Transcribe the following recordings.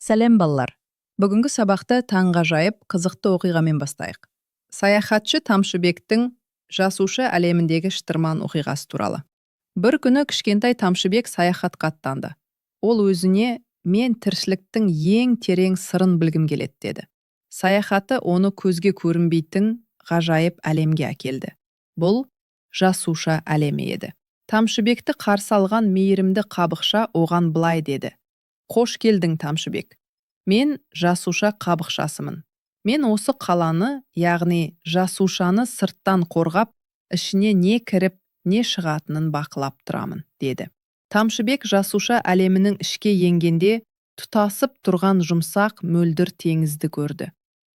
Сәлем балалар. Бүгінгі сабақты таңғажайып қызықты оқиғамен бастайық. Саяхатшы Тамшыбектің жасуша әлеміндегі шытырман оқиғасы туралы. Бір күні кішкентай Тамшыбек саяхатқа аттанды. Ол өзіне мен тіршіліктің ең терең сырын білгім келеді деді. Саяхаты оны көзге көрінбейтін ғажайып әлемге әкелді. Бұл жасуша әлемі еді. Тамшыбекті қарсы алған мейірімді қабықша оған былай деді: «Қош келдің, Тамшыбек. Мен жасуша қабықшасымын. Мен осы қаланы, яғни жасушаны сырттан қорғап, ішіне не кіріп, не шығатынын бақылап тұрамын», деді. Тамшыбек жасуша әлемінің ішке енгенде тұтасып тұрған жұмсақ мөлдір теңізді көрді.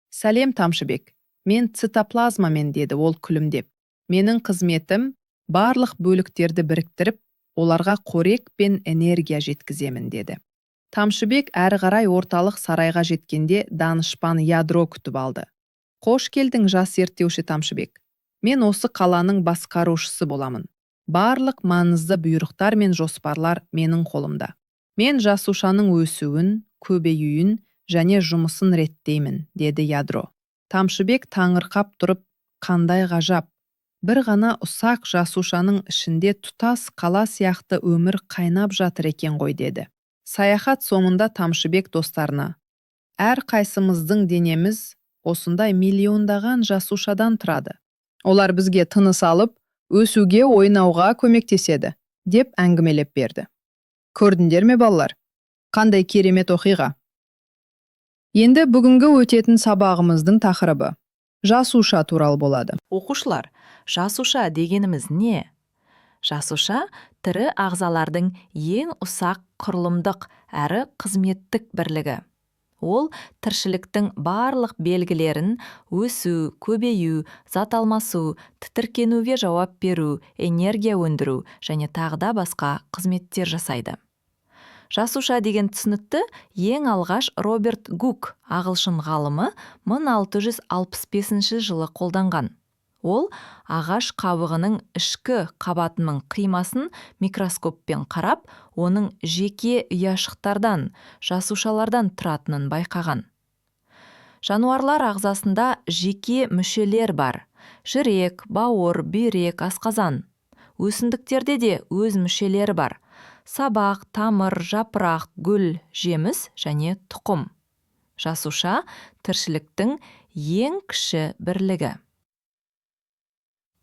«Сәлем, Тамшыбек. Мен цитоплазмамен», деді ол күлімдеп. «Менің қызметім барлық бөліктерді біріктіріп, оларға қорек пен энергия жеткіземін», деді. Тамшыбек әрі қарай орталық сарайға жеткенде данышпан ядро күтіп алды. «Қош келдің, жас зерттеуші Тамшыбек. Мен осы қаланың басқарушысы боламын. Барлық маңызды бұйрықтар мен жоспарлар менің қолымда. Мен жасушаның өсуін, көбеюін және жұмысын реттеймін», деді ядро. Тамшыбек таңырқап тұрып, «Қандай ғажап! Бір ғана ұсақ жасушаның ішінде тұтас қала сияқты өмір қайнап жатыр екен ғой», деді. Саяхат соңында Тамшыбек достарына: «Әр қайсымыздың денеміз осындай миллиондаған жасушадан тұрады. Олар бізге тыныс алып, өсуге, ойнауға көмектеседі», деп әңгімелеп берді. Көрдіңдер ме балалар? Қандай керемет оқиға! Енді бүгінгі өтетін сабағымыздың тақырыбы жасуша туралы болады. Оқушылар, жасуша дегеніміз не? Жасуша тірі ағзалардың ең ұсақ құрылымдық әрі қызметтік бірлігі. Ол тіршіліктің барлық белгілерін өсу, көбею, зат алмасу, тітіркенуге жауап беру, энергия өндіру және тағда басқа қызметтер жасайды. Жасуша деген түсінікті ең алғаш Роберт Гук, ағылшын ғалымы, 1665 жылы қолданған. Ол ағаш қабығының ішкі қабатының қимасын микроскоппен қарап, оның жеке ұяшықтардан, жасушалардан тұратынын байқаған. Жануарлар ағзасында жеке мүшелер бар: жүрек, бауыр, бүйрек, асқазан. Өсімдіктерде де өз мүшелері бар: сабақ, тамыр, жапырақ, гүл, жеміс және тұқым. Жасуша тіршіліктің ең кіші бірлігі.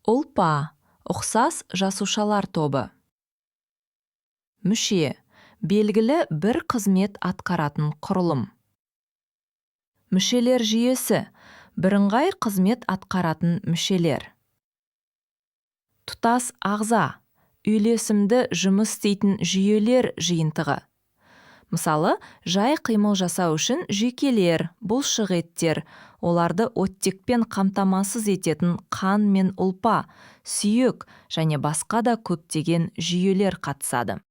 Ұлпа, ұқсас жасушалар тобы. Мүше, белгілі бір қызмет атқаратын құрылым. Мүшелер жүйесі, бірыңғай қызмет атқаратын мүшелер. Тұтас ағза, үйлесімді жұмыс істейтін жүйелер жиынтығы. Мысалы, жай қимыл жасау үшін жүйкелер, бұлшық еттер, оларды оттекпен қамтамасыз ететін қан мен ұлпа, сүйек және басқа да көптеген жүйелер қатысады.